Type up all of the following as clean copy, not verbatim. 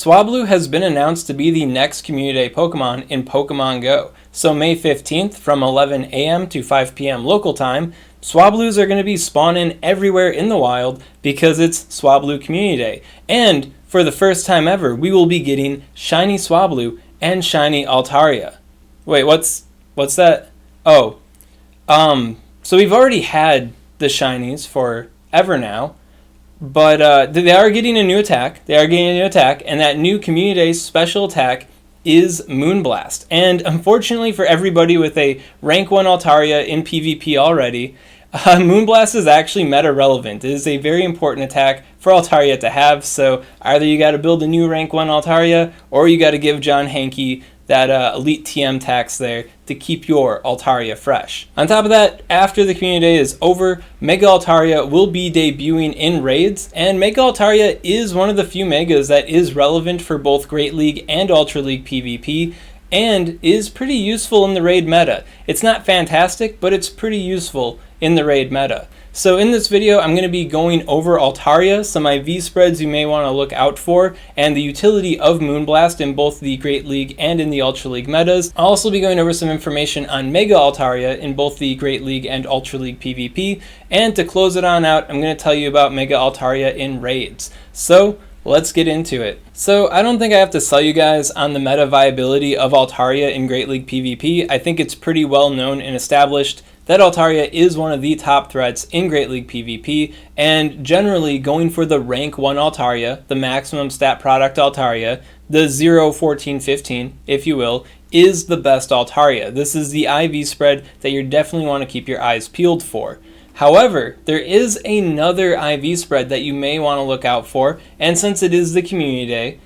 Swablu has been announced to be the next Community Day Pokemon in Pokemon Go. So May 15th from 11 a.m. to 5 p.m. local time, Swablus are going to be spawning everywhere in the wild because it's Swablu Community Day. And for the first time ever, we will be getting Shiny Swablu and Shiny Altaria. Wait, what's that? Oh, so we've already had the Shinies forever now. But they are getting a new attack. And that new Community Day special attack is Moonblast. And unfortunately for everybody with a rank 1 Altaria in PvP already, Moonblast is actually meta relevant. It is a very important attack for Altaria to have, so either you got to build a new rank 1 Altaria, or you got to give John Hankey that elite TM tax there to keep your Altaria fresh. On top of that, after the Community Day is over, Mega Altaria will be debuting in raids, and Mega Altaria is one of the few Megas that is relevant for both Great League and Ultra League PvP, and is pretty useful in the raid meta. It's not fantastic, but it's pretty useful in the raid meta. So in this video, I'm going to be going over Altaria, some IV spreads you may want to look out for, and the utility of Moonblast in both the Great League and in the Ultra League metas. I'll also be going over some information on Mega Altaria in both the Great League and Ultra League PvP, and to close it on out, I'm going to tell you about Mega Altaria in raids. So let's get into it. So I don't think I have to sell you guys on the meta viability of Altaria in Great League PvP. I think it's pretty well known and established that Altaria is one of the top threats in Great League PvP, and generally going for the rank 1 Altaria, the maximum stat product Altaria, the 0, 14, 15, if you will, is the best Altaria. This is the IV spread that you definitely want to keep your eyes peeled for. However, there is another IV spread that you may want to look out for, and since it is the Community Day,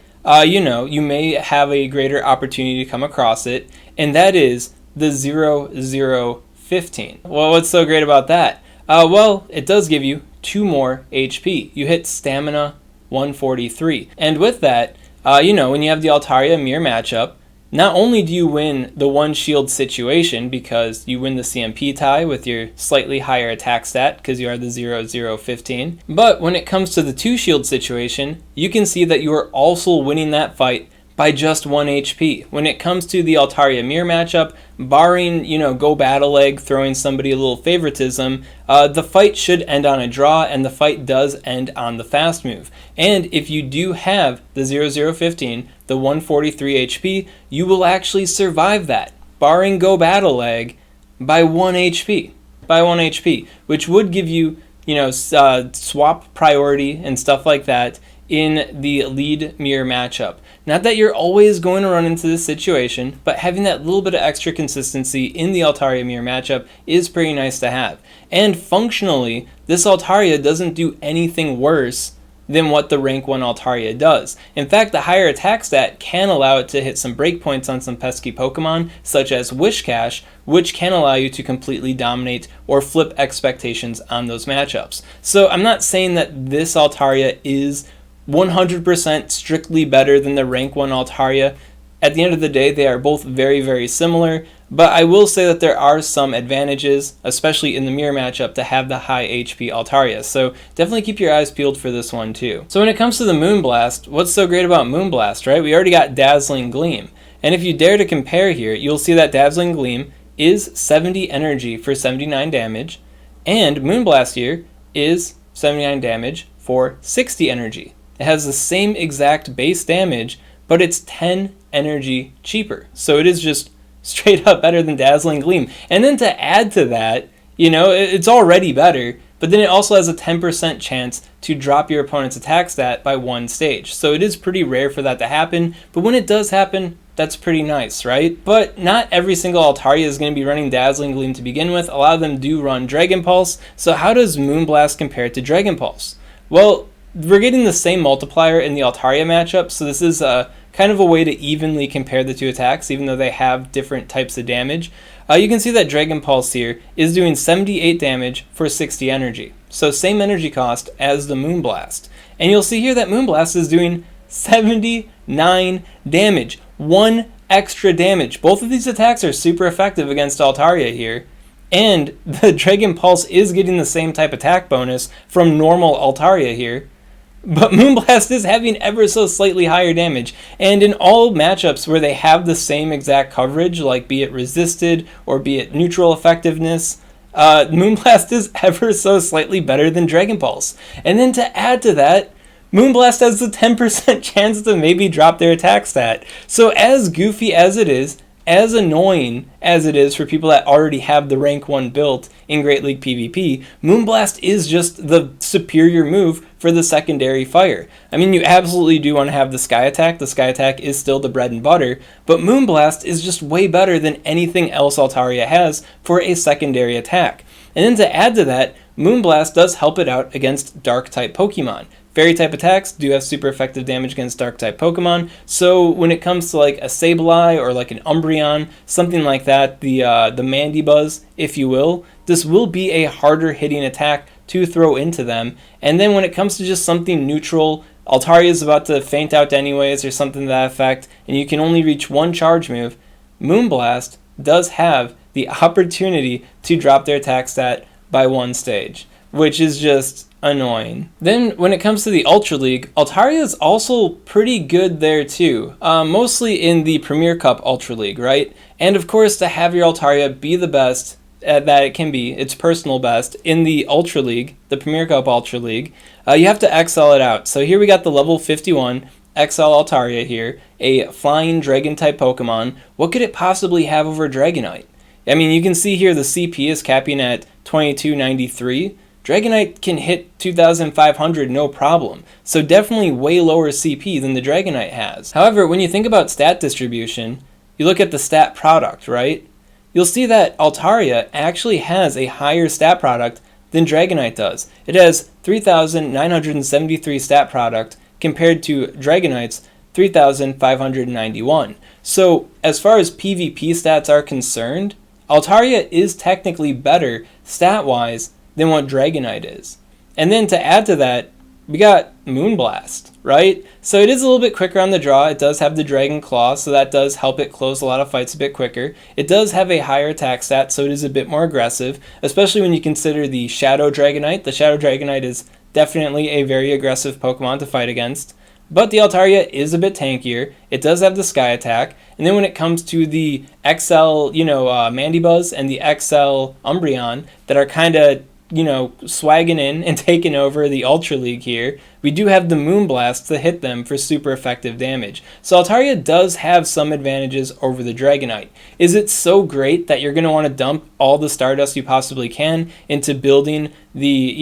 you may have a greater opportunity to come across it, and that is the 0, 0, 15. Well, what's so great about that? Well, it does give you 2 more HP. You hit Stamina 143. And with that, when you have the Altaria mirror matchup, not only do you win the 1 shield situation because you win the CMP tie with your slightly higher attack stat because you are the 0, 0, 15, but when it comes to the 2 shield situation, you can see that you are also winning that fight by just 1 HP. When it comes to the Altaria mirror matchup, barring, go battle egg, throwing somebody a little favoritism, the fight should end on a draw, and the fight does end on the fast move. And if you do have the 0, 0, 15, the 143 HP, you will actually survive that, barring go battle egg, by 1 HP. By 1 HP, which would give you, swap priority and stuff like that in the lead mirror matchup. Not that you're always going to run into this situation, but having that little bit of extra consistency in the Altaria mirror matchup is pretty nice to have. And functionally, this Altaria doesn't do anything worse than what the rank 1 Altaria does. In fact, the higher attack stat can allow it to hit some breakpoints on some pesky Pokemon, such as Whiscash, which can allow you to completely dominate or flip expectations on those matchups. So I'm not saying that this Altaria is 100% strictly better than the rank 1 Altaria. At the end of the day, they are both very, very similar, but I will say that there are some advantages, especially in the mirror matchup, to have the high HP Altaria, so definitely keep your eyes peeled for this one too. So when it comes to the Moonblast, what's so great about Moonblast, right? We already got Dazzling Gleam, and if you dare to compare here, you'll see that Dazzling Gleam is 70 energy for 79 damage, and Moonblast here is 79 damage for 60 energy. It has the same exact base damage, but it's 10 energy cheaper. So it is just straight up better than Dazzling Gleam. And then to add to that, it's already better, but then it also has a 10% chance to drop your opponent's attack stat by 1 stage. So it is pretty rare for that to happen, but when it does happen, that's pretty nice, right? But not every single Altaria is going to be running Dazzling Gleam to begin with. A lot of them do run Dragon Pulse. So how does Moonblast compare to Dragon Pulse? Well, we're getting the same multiplier in the Altaria matchup, so this is kind of a way to evenly compare the 2 attacks, even though they have different types of damage. You can see that Dragon Pulse here is doing 78 damage for 60 energy, so same energy cost as the Moonblast. And you'll see here that Moonblast is doing 79 damage, 1 extra damage. Both of these attacks are super effective against Altaria here. And the Dragon Pulse is getting the same type attack bonus from normal Altaria here. but Moonblast is having ever so slightly higher damage. And in all matchups where they have the same exact coverage, like be it resisted or be it neutral effectiveness, Moonblast is ever so slightly better than Dragon Pulse. And then to add to that, Moonblast has the 10% chance to maybe drop their attack stat. So as goofy as it is, as annoying as it is for people that already have the rank 1 built in Great League PvP, Moonblast is just the superior move for the secondary fire. I mean, you absolutely do want to have the Sky Attack. The Sky Attack is still the bread and butter, but Moonblast is just way better than anything else Altaria has for a secondary attack. And then to add to that, Moonblast does help it out against Dark-type Pokemon. Fairy-type attacks do have super effective damage against Dark-type Pokemon, so when it comes to like a Sableye or like an Umbreon, something like that, the Mandibuzz, if you will, this will be a harder hitting attack to throw into them. And then when it comes to just something neutral, Altaria is about to faint out anyways or something to that effect, and you can only reach one charge move, Moonblast does have the opportunity to drop their attack stat by 1 stage, which is just annoying. Then when it comes to the Ultra League, Altaria is also pretty good there too, mostly in the Premier Cup Ultra League, right? And of course, to have your Altaria be the best that it can be, its personal best, in the Ultra League, the Premier Cup Ultra League, you have to XL it out. So here we got the level 51 XL Altaria here, a flying dragon type Pokemon. What could it possibly have over Dragonite? I mean, you can see here the CP is capping at 2293. Dragonite can hit 2,500 no problem, so definitely way lower CP than the Dragonite has. However, when you think about stat distribution, you look at the stat product, right? You'll see that Altaria actually has a higher stat product than Dragonite does. It has 3,973 stat product compared to Dragonite's 3,591. So as far as PvP stats are concerned, Altaria is technically better stat-wise than what Dragonite is. And then to add to that, we got Moonblast, right? So it is a little bit quicker on the draw. It does have the Dragon Claw, so that does help it close a lot of fights a bit quicker. It does have a higher attack stat, so it is a bit more aggressive, especially when you consider the Shadow Dragonite. The Shadow Dragonite is definitely a very aggressive Pokemon to fight against. But the Altaria is a bit tankier. It does have the Sky Attack. And then when it comes to the XL, Mandibuzz and the XL Umbreon that are kind of, swagging in and taking over the Ultra League here, we do have the Moonblast to hit them for super effective damage. So Altaria does have some advantages over the Dragonite. Is it so great that you're going to want to dump all the Stardust you possibly can into building the,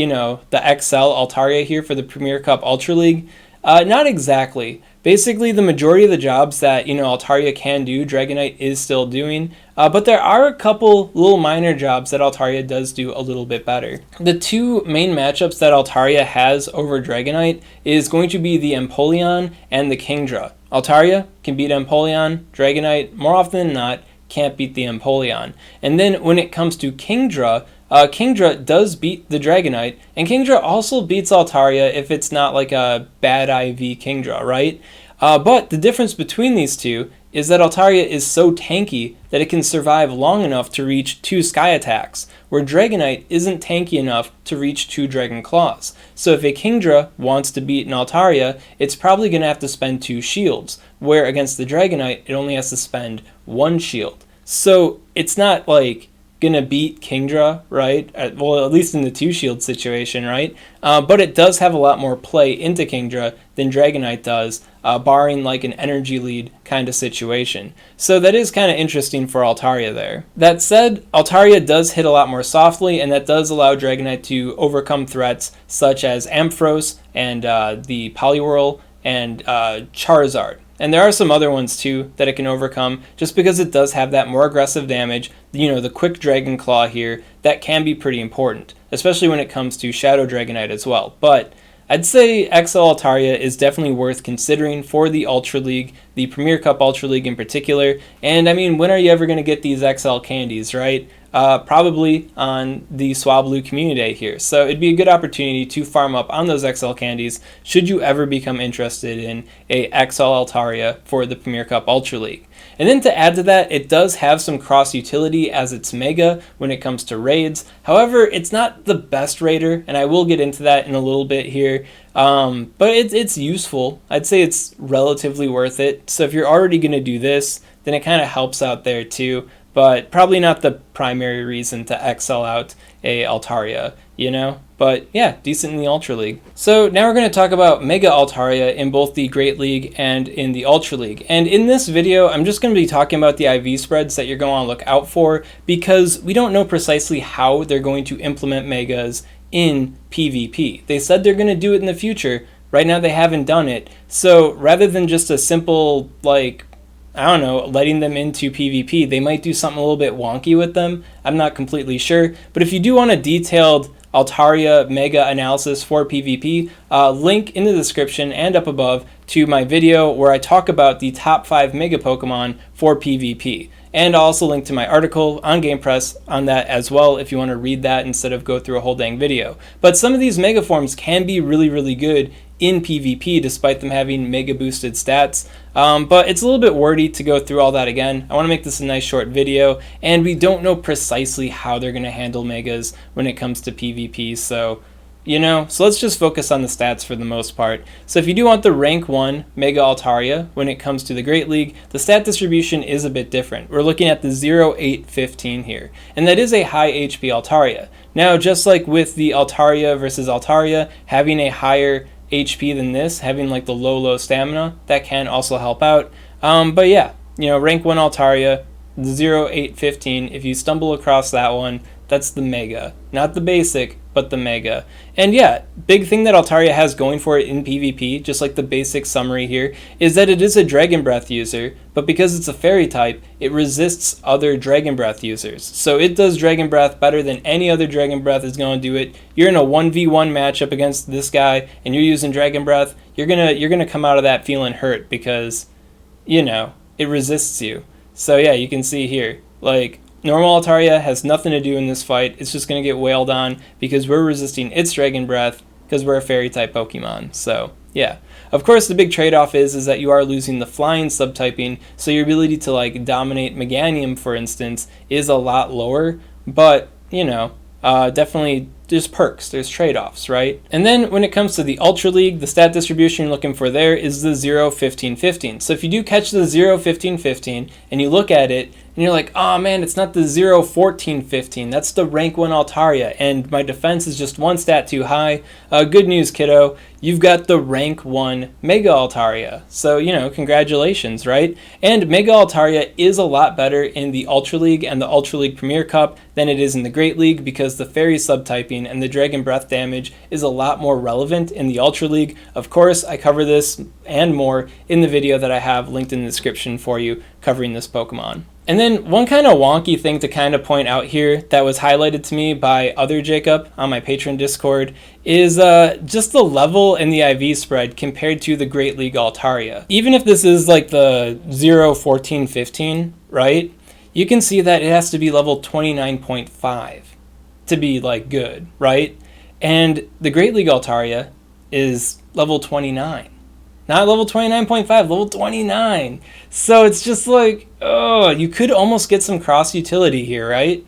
the XL Altaria here for the Premier Cup Ultra League? Not exactly. Basically, the majority of the jobs that, Altaria can do, Dragonite is still doing. But there are a couple little minor jobs that Altaria does do a little bit better. The two main matchups that Altaria has over Dragonite is going to be the Empoleon and the Kingdra. Altaria can beat Empoleon. Dragonite, more often than not, can't beat the Empoleon. And then when it comes to Kingdra, Kingdra does beat the Dragonite, and Kingdra also beats Altaria if it's not like a bad IV Kingdra, right? But the difference between these two is that Altaria is so tanky that it can survive long enough to reach 2 Sky Attacks, where Dragonite isn't tanky enough to reach 2 Dragon Claws. So if a Kingdra wants to beat an Altaria, it's probably going to have to spend 2 shields, where against the Dragonite, it only has to spend 1 shield. So it's not like gonna beat Kingdra, right? Well, at least in the 2 shield situation, right? But it does have a lot more play into Kingdra than Dragonite does, barring like an energy lead kind of situation. So that is kind of interesting for Altaria there. That said, Altaria does hit a lot more softly, and that does allow Dragonite to overcome threats such as Ampharos and the Poliwhirl and Charizard. And there are some other ones too that it can overcome, just because it does have that more aggressive damage, the quick Dragon Claw here, that can be pretty important, especially when it comes to Shadow Dragonite as well. But I'd say XL Altaria is definitely worth considering for the Ultra League, the Premier Cup Ultra League in particular. And I mean, when are you ever going to get these XL Candies, right? probably on the Swablu Community here. So it'd be a good opportunity to farm up on those XL Candies should you ever become interested in a XL Altaria for the Premier Cup Ultra League. And then to add to that, it does have some cross utility as it's Mega when it comes to raids. However, it's not the best raider, and I will get into that in a little bit here. But it's useful. I'd say it's relatively worth it. So if you're already going to do this, then it kind of helps out there too. But probably not the primary reason to XL out a Altaria, you know? But yeah, decent in the Ultra League. So now we're going to talk about Mega Altaria in both the Great League and in the Ultra League. And in this video, I'm just going to be talking about the IV spreads that you're going to want to look out for, because we don't know precisely how they're going to implement Megas in PvP. They said they're going to do it in the future. Right now they haven't done it. So rather than just a simple, like, I don't know, letting them into PvP, they might do something a little bit wonky with them. I'm not completely sure. But if you do want a detailed Altaria Mega Analysis for PvP, link in the description and up above to my video where I talk about the top 5 Mega Pokemon for PvP. And I'll also link to my article on Game Press on that as well if you want to read that instead of go through a whole dang video. But some of these Mega Forms can be really, really good in PvP despite them having Mega boosted stats. But it's a little bit wordy to go through all that again. I want to make this a nice short video, and we don't know precisely how they're going to handle Megas when it comes to PvP, so so let's just focus on the stats for the most part. So if you do want the rank 1 Mega Altaria when it comes to the Great League, the stat distribution is a bit different. We're looking at the 0, 8, 15 here, and that is a high HP Altaria. Now, just like with the Altaria versus Altaria, having a higher HP than this, having like the low stamina, that can also help out. But yeah, rank 1 Altaria, 0, 8, 15, if you stumble across that one, that's the Mega. Not the basic, but the Mega. And yeah, big thing that Altaria has going for it in PvP, just like the basic summary here, is that it is a Dragon Breath user, but because it's a Fairy type, it resists other Dragon Breath users. So it does Dragon Breath better than any other Dragon Breath is going to do it. You're in a 1v1 matchup against this guy, and you're using Dragon Breath, you're gonna come out of that feeling hurt because, it resists you. So yeah, you can see here, like, normal Altaria has nothing to do in this fight. It's just going to get wailed on because we're resisting its Dragon Breath because we're a Fairy type Pokemon. So yeah, of course the big trade-off is that you are losing the flying subtyping, so your ability to like dominate Meganium, for instance, is a lot lower. But definitely there's perks, there's trade-offs, right? And then when it comes to the Ultra League, the stat distribution you're looking for there is the 0, 15, 15. So if you do catch the 0, 15, 15 and you look at it and you're like, oh man, it's not the 0, 14, 15, that's the rank 1 Altaria, and my defense is just one stat too high. Good news, kiddo, you've got the rank 1 Mega Altaria. So, congratulations, right? And Mega Altaria is a lot better in the Ultra League and the Ultra League Premier Cup than it is in the Great League, because the Fairy subtyping and the Dragon Breath damage is a lot more relevant in the Ultra League. Of course, I cover this and more in the video that I have linked in the description for you covering this Pokemon. And then one kind of wonky thing to kind of point out here that was highlighted to me by other Jacob on my Patreon Discord is just the level in the IV spread compared to the Great League Altaria. Even if this is like the 0, 14, 15, right? You can see that it has to be level 29.5 to be like good, right? And the Great League Altaria is level 29. Not level 29.5, level 29. So it's just like, oh, you could almost get some cross utility here, right?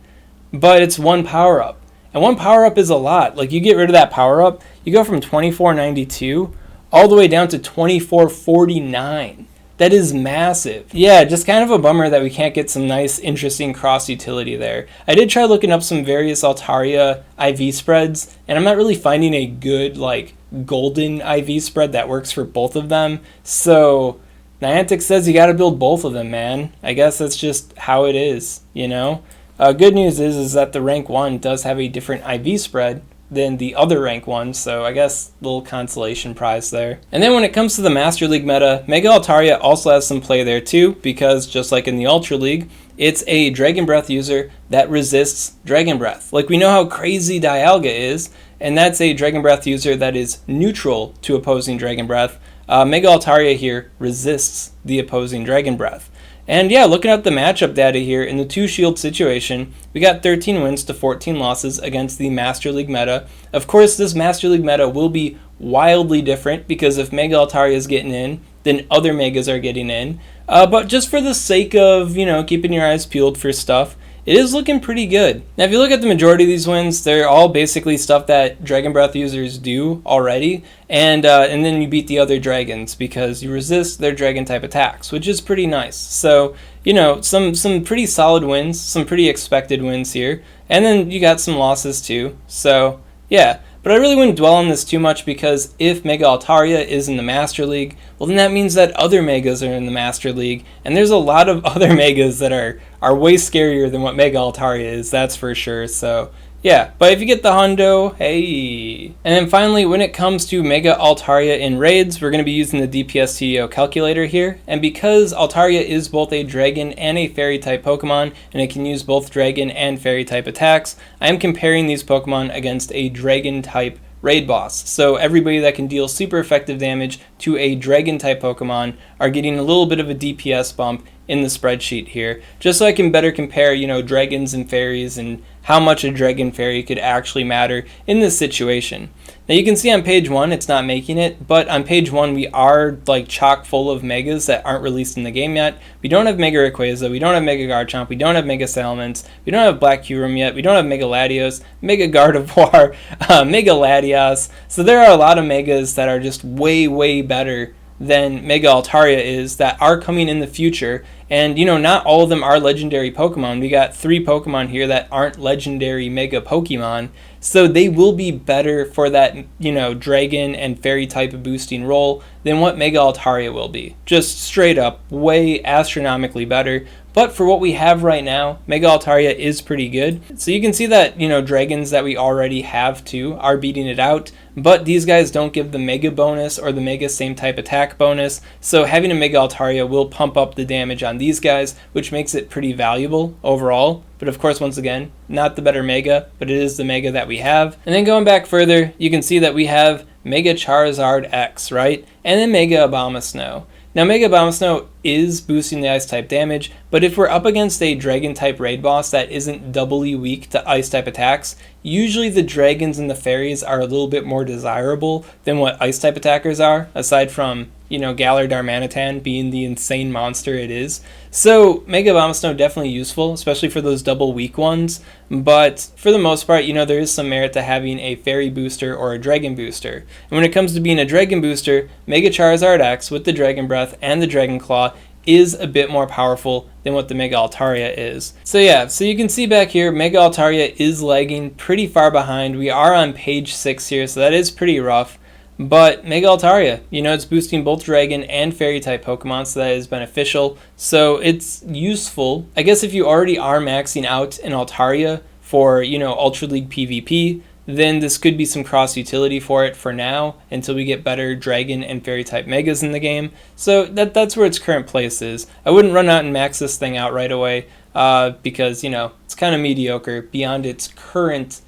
But it's one power up. And one power up is a lot. Like, you get rid of that power up, you go from 2492 all the way down to 2449. That is massive. Yeah, just kind of a bummer that we can't get some nice, interesting cross utility there. I did try looking up some various Altaria IV spreads, and I'm not really finding a good, like, golden IV spread that works for both of them. So Niantic says you got to build both of them, man. I guess that's just how it is, Good news is that the rank 1 does have a different IV spread than the other rank 1, so I guess little consolation prize there. And then when it comes to the Master League meta, Mega Altaria also has some play there too, because just like in the Ultra League, it's a Dragon Breath user that resists Dragon Breath. Like, we know how crazy Dialga is, and that's a Dragon Breath user that is neutral to opposing Dragon Breath. Mega Altaria here resists the opposing Dragon Breath. And yeah, looking at the matchup data here, in the 2-shield situation, we got 13 wins to 14 losses against the Master League meta. Of course, this Master League meta will be wildly different, because if Mega Altaria is getting in, then other Megas are getting in. But just for the sake of, keeping your eyes peeled for stuff, it is looking pretty good. Now, if you look at the majority of these wins, they're all basically stuff that Dragon Breath users do already, and then you beat the other dragons because you resist their dragon type attacks, which is pretty nice. So, some pretty solid wins, some pretty expected wins here, and then you got some losses too. So, yeah. But I really wouldn't dwell on this too much, because if Mega Altaria is in the Master League, well, then that means that other Megas are in the Master League, and there's a lot of other Megas that are way scarier than what Mega Altaria is, that's for sure. So yeah, but if you get the hundo, hey. And then finally, when it comes to Mega Altaria in raids, we're going to be using the DPS TDO calculator here. And because Altaria is both a dragon and a fairy type Pokemon, and it can use both dragon and fairy type attacks, I am comparing these Pokemon against a dragon type raid boss. So everybody that can deal super effective damage to a dragon type Pokemon are getting a little bit of a DPS bump in the spreadsheet here, just so I can better compare, dragons and fairies and how much a dragon fairy could actually matter in this situation. Now you can see on page 1 it's not making it, but on page 1 we are like chock full of Megas that aren't released in the game yet. We don't have Mega Rayquaza, we don't have Mega Garchomp, we don't have Mega Salamence, we don't have Black Kyurem yet, we don't have Mega Latios, Mega Gardevoir, Mega Latias. So there are a lot of Megas that are just way better than Mega Altaria is, that are coming in the future. And not all of them are legendary Pokemon. We got 3 Pokemon here that aren't legendary Mega Pokemon, so they will be better for that dragon and fairy type of boosting role than what Mega Altaria will be. Just straight up way astronomically better. But for what we have right now, Mega Altaria is pretty good. So you can see that, dragons that we already have too are beating it out, but these guys don't give the Mega bonus or the Mega same type attack bonus. So having a Mega Altaria will pump up the damage on these guys, which makes it pretty valuable overall. But of course, once again, not the better Mega, but it is the Mega that we have. And then going back further, you can see that we have Mega Charizard X, right? And then Mega Abomasnow. Now, Mega Abomasnow is boosting the Ice-type damage, but if we're up against a Dragon-type raid boss that isn't doubly weak to Ice-type attacks, usually the Dragons and the Fairies are a little bit more desirable than what Ice-type attackers are, aside from, Galar Darmanitan being the insane monster it is. So, Mega Abomasnow definitely useful, especially for those double weak ones, but for the most part, there is some merit to having a Fairy booster or a Dragon booster. And when it comes to being a Dragon booster, Mega Charizard X with the Dragon Breath and the Dragon Claw is a bit more powerful than what the Mega Altaria is. So yeah, so you can see back here, Mega Altaria is lagging pretty far behind. We are on page 6 here, so that is pretty rough. But Mega Altaria, it's boosting both Dragon and Fairy type Pokemon, so that is beneficial. So it's useful. I guess if you already are maxing out an Altaria for, Ultra League PvP, then this could be some cross utility for it for now, until we get better Dragon and Fairy type Megas in the game. So that's where its current place is. I wouldn't run out and max this thing out right away, because, it's kind of mediocre beyond its current,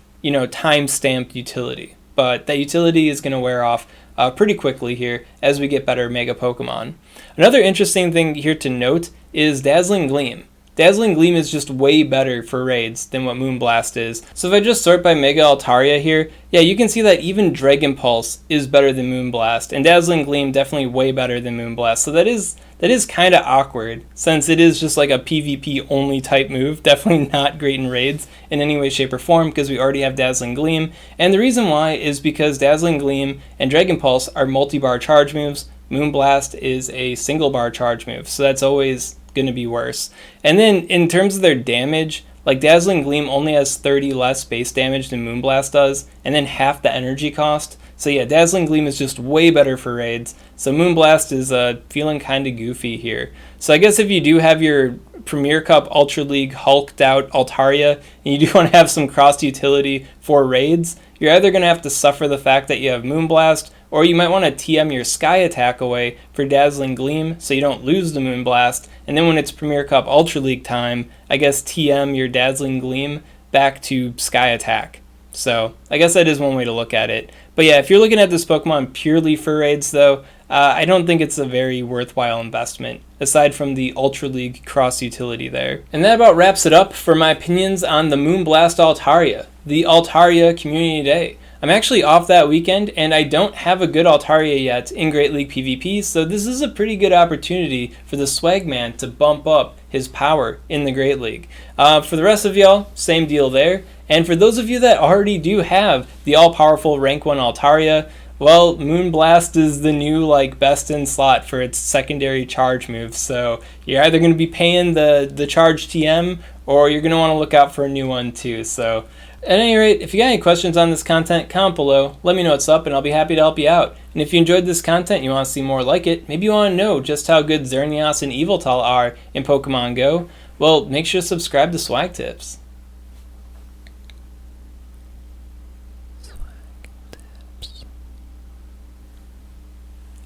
time-stamped utility. But that utility is going to wear off pretty quickly here as we get better Mega Pokemon. Another interesting thing here to note is Dazzling Gleam. Dazzling Gleam is just way better for raids than what Moonblast is. So if I just sort by Mega Altaria here, yeah, you can see that even Dragon Pulse is better than Moonblast, and Dazzling Gleam definitely way better than Moonblast. So that is kind of awkward, since it is just like a PvP only type move. Definitely not great in raids in any way, shape, or form, because we already have Dazzling Gleam. And the reason why is because Dazzling Gleam and Dragon Pulse are multi-bar charge moves. Moonblast is a single bar charge move, so that's always going to be worse. And then in terms of their damage, like Dazzling Gleam only has 30 less base damage than Moonblast does, and then half the energy cost. So yeah, Dazzling Gleam is just way better for raids. So Moonblast is feeling kind of goofy here. So I guess if you do have your Premier Cup Ultra League hulked out Altaria, and you do want to have some cross utility for raids, you're either going to have to suffer the fact that you have Moonblast, or you might want to TM your Sky Attack away for Dazzling Gleam so you don't lose the Moonblast, and then when it's Premier Cup Ultra League time, I guess TM your Dazzling Gleam back to Sky Attack. So I guess that is one way to look at it. But yeah, if you're looking at this Pokemon purely for raids though, I don't think it's a very worthwhile investment, aside from the Ultra League cross utility there. And that about wraps it up for my opinions on the Moonblast Altaria, the Altaria Community Day. I'm actually off that weekend, and I don't have a good Altaria yet in Great League PvP, so this is a pretty good opportunity for the Swagman to bump up his power in the Great League. For the rest of y'all, same deal there. And for those of you that already do have the all-powerful Rank 1 Altaria, well, Moonblast is the new best in slot for its secondary charge move, so you're either going to be paying the charge TM, or you're going to want to look out for a new one too. So at any rate, if you got any questions on this content, comment below, let me know what's up, and I'll be happy to help you out. And if you enjoyed this content and you want to see more like it, maybe you want to know just how good Xerneas and Yveltal are in Pokemon Go, well, make sure to subscribe to SwagTips.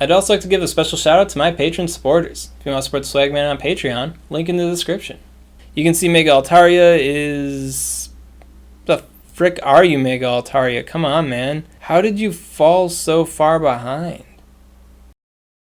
I'd also like to give a special shout out to my Patreon supporters. If you want to support Swagman on Patreon, link in the description. You can see Mega Altaria is... The frick are you, Mega Altaria? Come on, man. How did you fall so far behind?